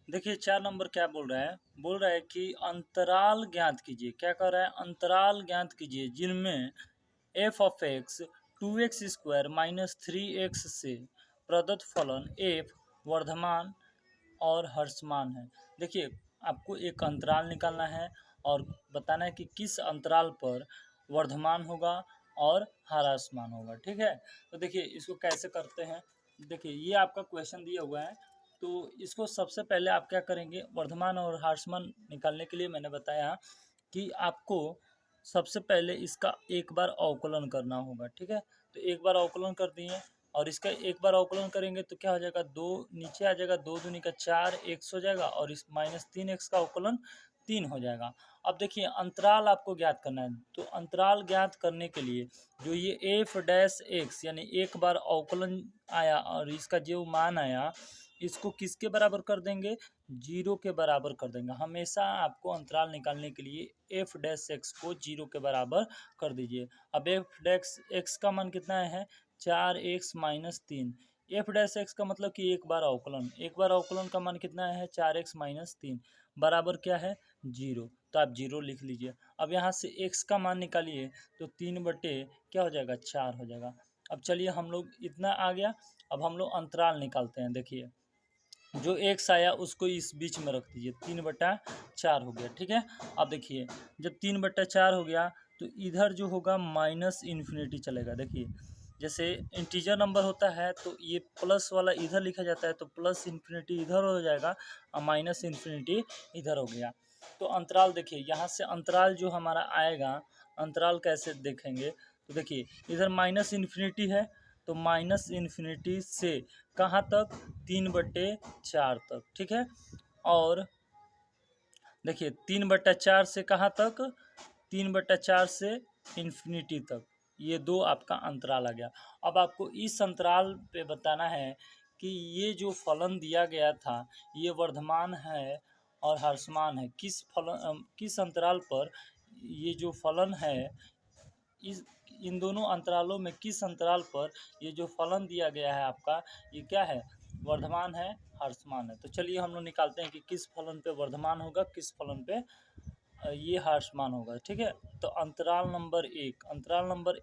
देखिए 4 नंबर क्या बोल रहा है कि अंतराल ज्ञात कीजिए। क्या कर रहा है? अंतराल ज्ञात कीजिए जिनमें F of x 2x² minus 3x से प्रदत्त फलन एफ वर्धमान और ह्रासमान है। देखिए आपको एक अंतराल निकालना है और बताना है कि किस अंतराल पर वर्धमान होगा और ह्रासमान होगा। ठीक है, तो देखिए इसको कैसे करते हैं। देखिए ये आपका क्वेश्चन दिया हुआ है, तो इसको सबसे पहले आप क्या करेंगे, वर्धमान और ह्रासमान निकालने के लिए मैंने बताया कि आपको सबसे पहले इसका एक बार अवकलन करना होगा। ठीक है, तो एक बार अवकलन कर दिए और इसका एक बार अवकलन करेंगे तो क्या हो जाएगा, 2 नीचे आ जाएगा, 2 दूनी का 4 x हो जाएगा और इस -3x का अवकलन 3 हो जाएगा। अब देखिए अंतराल आपको ज्ञात करना है, तो अंतराल ज्ञात करने के लिए जो ये f' यानी एक बार अवकलन आया और इसका जो मान आया इसको किसके बराबर कर देंगे, 0 के बराबर कर देंगे। हमेशा आपको अंतराल निकालने के लिए f' को 0 के बराबर कर दीजिए। अब f' का मान कितना है, 4x माइनस 3। f' का मतलब कि एक बार अवकलन का मान कितना है, 4x माइनस 3 बराबर क्या है, 0। तो आप 0 लिख लीजिए। अब यहाँ से x का मान निकालिए तो 3 बटे क्या हो जाएगा, 4 हो जाएगा। अब चलिए हम लोग इतना आ गया, अब हम लोग अंतराल निकालते हैं। देखिए जो x आया उसको इस बीच में रख दीजिए, 3/4 हो गया। ठीक है, अब देखिए जब 3/4 हो गया तो इधर जो होगा माइनस इन्फिनिटी चलेगा। देखिए जैसे इंटीजर नंबर होता है तो ये प्लस वाला इधर लिखा जाता है, तो प्लस इन्फिनिटी इधर हो जाएगा और माइनस इन्फिनिटी इधर हो गया। तो अंतराल देखिए यहाँ से अंतराल जो हमारा आएगा, अंतराल कैसे देखेंगे, तो देखिए इधर माइनस इन्फिनिटी है तो माइनस इन्फिनिटी से कहाँ तक, 3/4 तक। ठीक है, और देखिए 3/4 से कहाँ तक, 3/4 से इन्फिनिटी तक, ये दो आपका अंतराल आ गया। अब आपको इस अंतराल पे बताना है कि ये जो फलन दिया गया था ये वर्धमान है और ह्रासमान है, किस अंतराल पर ये जो फलन है, इस इन दोनों अंतरालों में किस अंतराल पर ये जो फलन दिया गया है आपका, ये क्या है, वर्धमान है ह्रासमान है। तो चलिए हम लोग निकालते हैं कि किस फलन पे वर्धमान होगा, किस फलन पे ये ह्रासमान होगा। ठीक है, तो अंतराल नंबर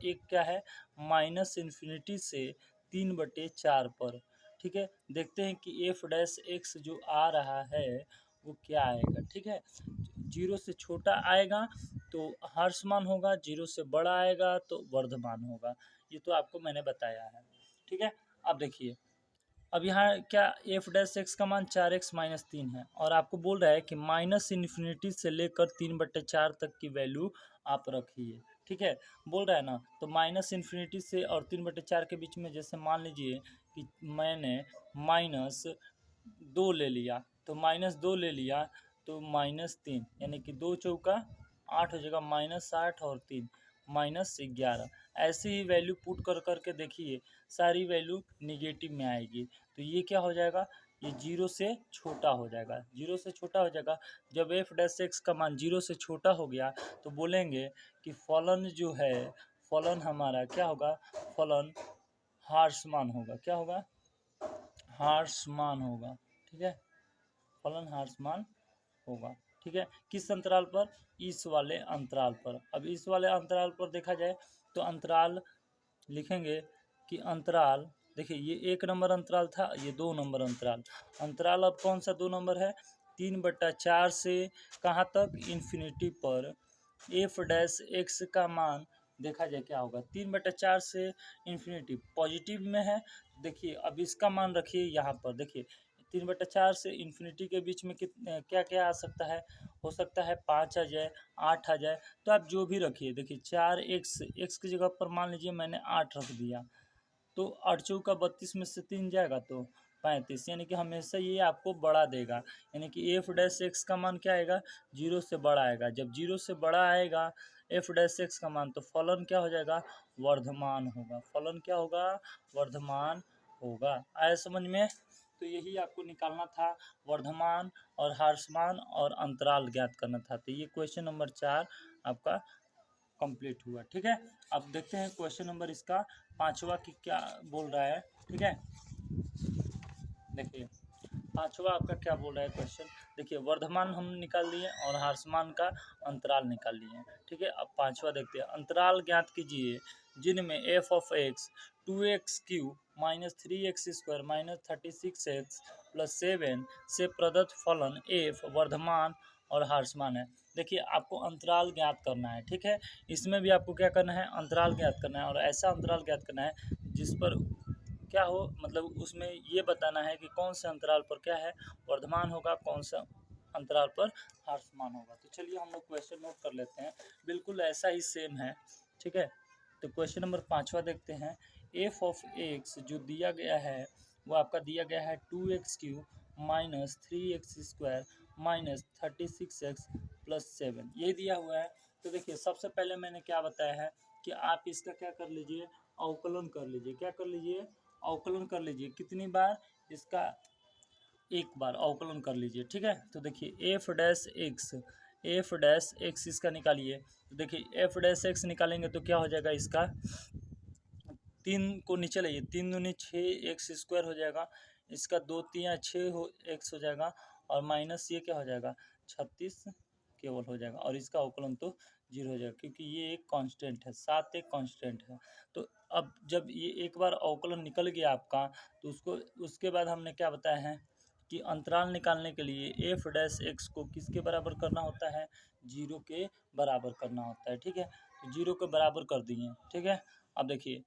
1 क्या है, माइनस इन्फिनिटी से 3/4 पर। ठीक है, देखते हैं कि f' जो आ रहा है वो क्या आएगा। ठीक है, 0 से छोटा आएगा तो ह्रासमान होगा, 0 से बड़ा आएगा तो वर्धमान होगा। ये तो आपको मैंने बताया है। ठीक है, अब देखिए अब यहाँ क्या f' का मान 4x माइनस 3 है और आपको बोल रहा है कि माइनस इन्फिनिटी से लेकर 3/4 तक की वैल्यू आप रखिए। ठीक है, बोल रहा है ना, तो माइनस इन्फिनिटी से और 3/4 के बीच में जैसे मान लीजिए कि मैंने -2 ले लिया, तो -2 ले लिया तो -3 यानी कि 2 चौका 8 हो जाएगा, -8 और 3 -11। ऐसे ही वैल्यू पुट कर के देखिए सारी वैल्यू निगेटिव में आएगी, तो ये क्या हो जाएगा, ये 0 से छोटा हो जाएगा, 0 से छोटा हो जाएगा। जब f' का मान 0 से छोटा हो गया तो बोलेंगे कि फलन जो है, फलन हमारा क्या होगा, फलन ह्रासमान होगा। क्या होगा, ह्रासमान होगा। ठीक है, फलन ह्रासमान होगा। ठीक है, किस अंतराल पर, इस वाले अंतराल पर। अब इस वाले अंतराल पर देखा जाए तो अंतराल लिखेंगे कि अंतराल, देखिए ये 1 नंबर अंतराल था, ये 2 नंबर अंतराल अब कौन सा 2 नंबर है, 3/4 से कहाँ तक, इन्फिनिटी पर f' का मान देखा जाए क्या होगा, 3/4 से इन्फिनिटी पॉजिटिव में है। देखिए अब इसका मान रखिए यहाँ पर, देखिए 3/4 से इन्फिनिटी के बीच में क्या क्या आ सकता है, हो सकता है 5 आ जाए, 8 आ जाए, तो आप जो भी रखिए। देखिए 4x की जगह पर मान लीजिए मैंने 8 रख दिया, तो 8 चौका 32 में से 3 जाएगा तो 35, यानी कि हमेशा ये आपको बड़ा देगा, यानी कि f' का मान क्या आएगा, 0 से बड़ा आएगा। जब 0 से बड़ा आएगा f' का मान तो फलन क्या हो जाएगा, वर्धमान होगा। फलन क्या होगा, वर्धमान होगा। आया समझ में, तो यही आपको निकालना था, वर्धमान और ह्रासमान और अंतराल ज्ञात करना था। तो ये क्वेश्चन नंबर 4 आपका कंप्लीट हुआ। ठीक है, अब देखते हैं क्वेश्चन नंबर इसका 5वां की क्या बोल रहा है। ठीक है, देखिए पांचवा आपका क्या बोल रहा है क्वेश्चन, देखिए वर्धमान हम निकाल लिए और ह्रासमान का अंतराल निकाल लिए। ठीक है, अब पांचवा देखते हैं, अंतराल ज्ञात कीजिए जिनमें F of x 2x³ minus 3x² minus 36x plus 7 से प्रदत्त फलन एफ वर्धमान और ह्रासमान है। देखिए आपको अंतराल ज्ञात करना है। ठीक है, इसमें भी आपको क्या करना है, अंतराल ज्ञात करना है, और ऐसा अंतराल ज्ञात करना है जिस पर क्या हो, मतलब उसमें ये बताना है कि कौन से अंतराल पर क्या है, वर्धमान होगा, कौन सा अंतराल पर ह्रासमान होगा। तो चलिए हम लोग क्वेश्चन नोट कर लेते हैं, बिल्कुल ऐसा ही सेम है। ठीक है, तो क्वेश्चन नंबर पाँचवा देखते हैं, एफ ऑफ एक्स जो दिया गया है वो आपका दिया गया है 2x³ minus 3x² minus 36x plus 7, ये दिया हुआ है। तो देखिए सबसे पहले मैंने क्या बताया है कि आप इसका क्या कर लीजिए, अवकलन कर लीजिए। क्या कर लीजिए, अवकलन कर लीजिए। कितनी बार, इसका एक बार अवकलन कर लीजिए। ठीक है, तो देखिए एफ डैश एक्स इसका निकालिए। तो देखिए एफ डैश एक्स निकालेंगे तो क्या हो जाएगा, इसका 3 को नीचे लाइए, 3 दूनी 6x² हो जाएगा, इसका 2 3 6 हो एक्स हो जाएगा, और माइनस ये क्या हो जाएगा 36 केवल हो जाएगा, और इसका अवकलन तो 0 हो जाएगा क्योंकि ये एक कांस्टेंट है, 7 एक कांस्टेंट है। तो अब जब ये एक बार अवकलन निकल गया आपका, तो उसको उसके बाद हमने क्या बताया है कि अंतराल निकालने के लिए एफ डैश एक्स को किसके बराबर करना होता है, 0 के बराबर करना होता है। ठीक है, तो 0 के बराबर कर दिए। ठीक है, अब देखिए,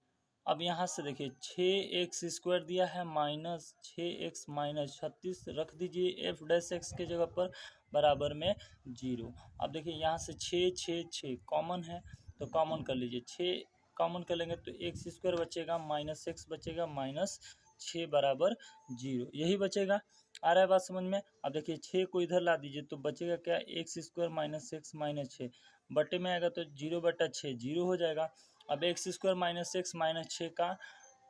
अब यहाँ से देखिए 6x² दिया है माइनस 6x माइनस 36 रख दीजिए एफ डैश एक्स के जगह पर, बराबर में 0। अब देखिए यहाँ से 6 कॉमन है, तो कॉमन कर लीजिए, 6 कॉमन कर लेंगे तो x² बचेगा माइनस x बचेगा माइनस 6 बराबर 0, यही बचेगा। आ रहा है बात समझ में। अब देखिए 6 को इधर ला दीजिए तो बचेगा क्या, x² माइनस x माइनस 6 बटे में आएगा तो 0/6 0 हो जाएगा। अब x² माइनस एक्स माइनस 6 का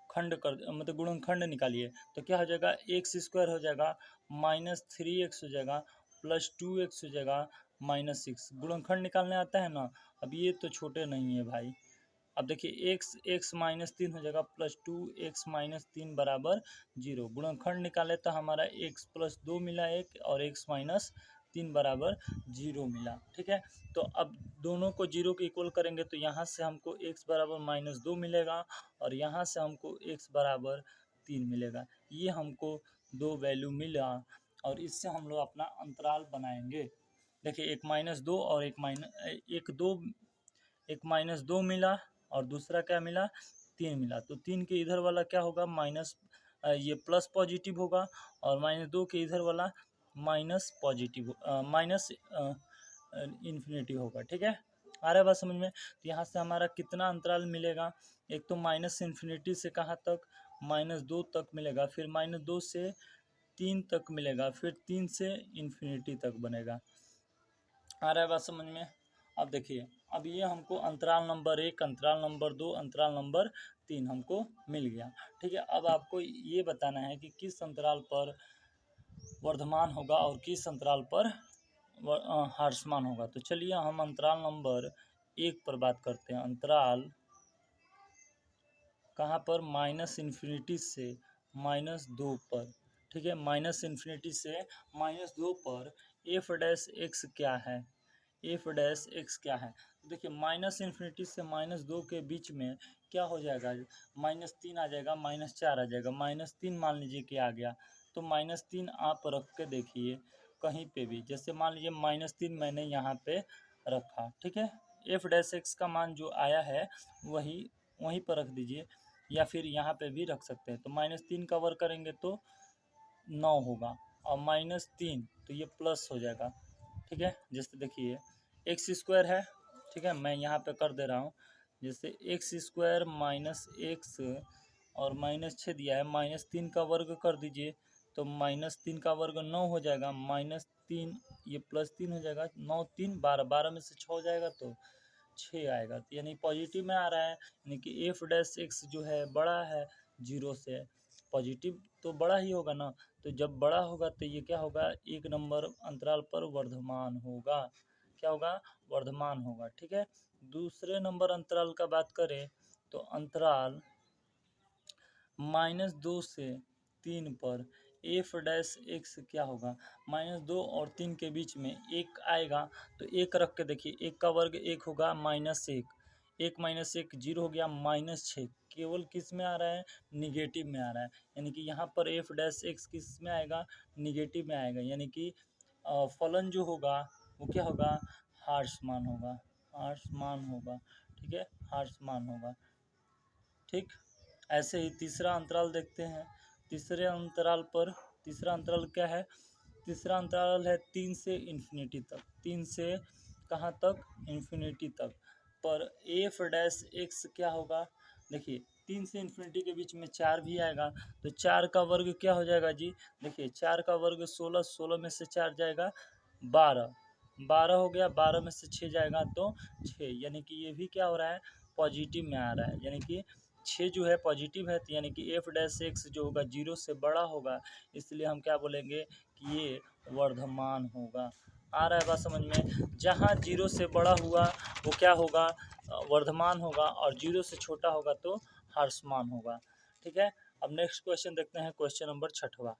खंड कर, मतलब गुणनखंड निकालिए, तो क्या हो जाएगा, x² हो जाएगा माइनस 3x हो जाएगा प्लस 2x हो जाएगा माइनस 6। गुणनखंड निकालने आता है ना। अब ये तो छोटे नहीं है भाई। अब देखिए x माइनस 3 हो जाएगा प्लस 2x माइनस 3 बराबर 0। गुणनखंड निकाले तो हमारा x प्लस 2 मिला एक, और x माइनस 3 बराबर 0 मिला। ठीक है, तो अब दोनों को 0 के इक्वल करेंगे तो यहाँ से हमको x बराबर माइनस 2 मिलेगा, और यहाँ से हमको x बराबर 3 मिलेगा। ये हमको दो वैल्यू मिला, और इससे हम लोग अपना अंतराल बनाएंगे। देखिए एक माइनस 2 और एक माइनस 2 मिला, और दूसरा क्या मिला, 3 मिला। तो 3 के इधर वाला क्या होगा, माइनस, ये प्लस पॉजिटिव होगा, और माइनस 2 के इधर वाला माइनस पॉजिटिव माइनस इन्फिनिटी होगा। ठीक है, आ रहा है बात समझ में। तो यहाँ से हमारा कितना अंतराल मिलेगा, एक तो माइनस इन्फिनिटी से कहाँ तक, -2 तक मिलेगा, फिर -2 से 3 तक मिलेगा, फिर 3 से इन्फिनिटी तक बनेगा। आ रहा है बात समझ में। अब देखिए, अब ये हमको अंतराल नंबर 1, अंतराल नंबर 2, अंतराल नंबर 3 हमको मिल गया। ठीक है, अब आपको ये बताना है कि किस अंतराल पर वर्धमान होगा और किस अंतराल पर ह्रासमान होगा। तो चलिए हम अंतराल नंबर 1 पर बात करते हैं। अंतराल कहाँ पर, -इन्फिनिटी से -2 पर। ठीक है, -इन्फिनिटी से -2 पर एफ डैश एक्स क्या है, एफ डैश एक्स क्या है। देखिए -इन्फिनिटी से -2 के बीच में क्या हो जाएगा, -3 आ जाएगा, -4 आ जाएगा, -3 मान लीजिए कि आ गया, तो -3 आप रख के देखिए कहीं पे भी, जैसे मान लीजिए -3 मैंने यहाँ पे रखा। ठीक है, एफ डैश एक्स का मान जो आया है वही वहीं पर रख दीजिए, या फिर यहाँ पे भी रख सकते हैं। तो -3 का वर्ग करेंगे तो 9 होगा, और -3 तो ये प्लस हो जाएगा। ठीक है, जैसे देखिए x² है। ठीक है, मैं यहाँ पे कर दे रहा हूँ, जैसे x² माइनस एक्स और -6 दिया है, -3 का वर्ग कर दीजिए तो -3 का वर्ग 9 हो जाएगा, -3 ये +3 हो जाएगा, 9 3 12, 12 में से 6 हो जाएगा तो 6 आएगा। तो यानी पॉजिटिव में आ रहा है, यानी कि एफ डैश एक्स जो है बड़ा है 0 से, पॉजिटिव तो बड़ा ही होगा ना। तो जब बड़ा होगा तो ये क्या होगा, 1 नंबर अंतराल पर वर्धमान होगा। क्या होगा, वर्धमान होगा। ठीक है, दूसरे नंबर अंतराल का बात करें तो अंतराल -2 से 3 पर एफ डैश एक्स क्या होगा, -2 और 3 के बीच में एक आएगा तो एक रख के देखिए, एक का वर्ग एक होगा -1, एक माइनस एक जीरो हो गया, -6 केवल किस में आ रहा है, निगेटिव में आ रहा है। यानी कि यहाँ पर एफ डैश एक्स किस में आएगा, निगेटिव में आएगा। यानी कि फलन जो होगा वो क्या होगा, हार्समान होगा, हार्समान होगा। ठीक है, हार्समान होगा। ठीक, ऐसे ही तीसरा अंतराल देखते हैं। तीसरे अंतराल पर, तीसरा अंतराल क्या है, तीसरा अंतराल है 3 से इन्फिनिटी तक। 3 से कहाँ तक, इन्फिनिटी तक। पर एफ डैश एक्स क्या होगा, देखिए 3 से इन्फिनिटी के बीच में 4 भी आएगा तो 4 का वर्ग क्या हो जाएगा जी, देखिए 4 का वर्ग 16, 16 में से 4 जाएगा 12, 12 हो गया, 12 में से 6 जाएगा तो 6। यानी कि ये भी क्या हो रहा है, पॉजिटिव में आ रहा है। यानी कि 6 जो है पॉजिटिव है, तो यानी कि एफ डैश एक्स जो होगा 0 से बड़ा होगा, इसलिए हम क्या बोलेंगे कि ये वर्धमान होगा। आ रहा है बात समझ में। जहाँ 0 से बड़ा हुआ वो क्या होगा, वर्धमान होगा, और 0 से छोटा होगा तो ह्रासमान होगा। ठीक है, अब नेक्स्ट क्वेश्चन देखते हैं, क्वेश्चन नंबर 6वां।